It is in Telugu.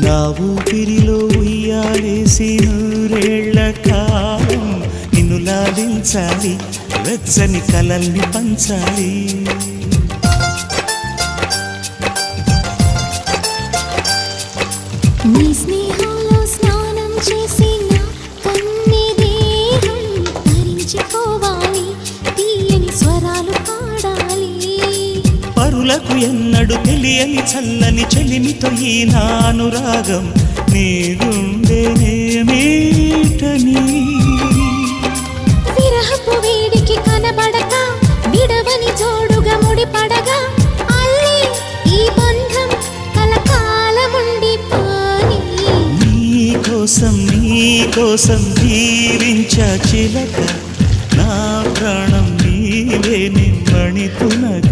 నా ఊపిరిలో ఉయ్యాలేసి నూరేళ్ల కాలం నిన్ను లాలించాలి, వెచ్చని కలల్ని పంచాలి. నీ స్నేహంలో స్నానం చేసి నా కన్ని దేహం ధరించుకోవాలి, తీయని స్వరాలు పాడాలి. పరులకు ఎన్నడు తెలియని చల్లని చెలిమితో ఈ నా అనురాగం నీ గుండెనేమీటని. విరహపు వేడికి కనబడక విడవని జోడుగా ముడిపడగా అల్లి ఈ బంధం కలకాలముండిపోని. నీకోసం జీవించ చిలక, నా ప్రాణం నీవే నిమ్మణి తునక.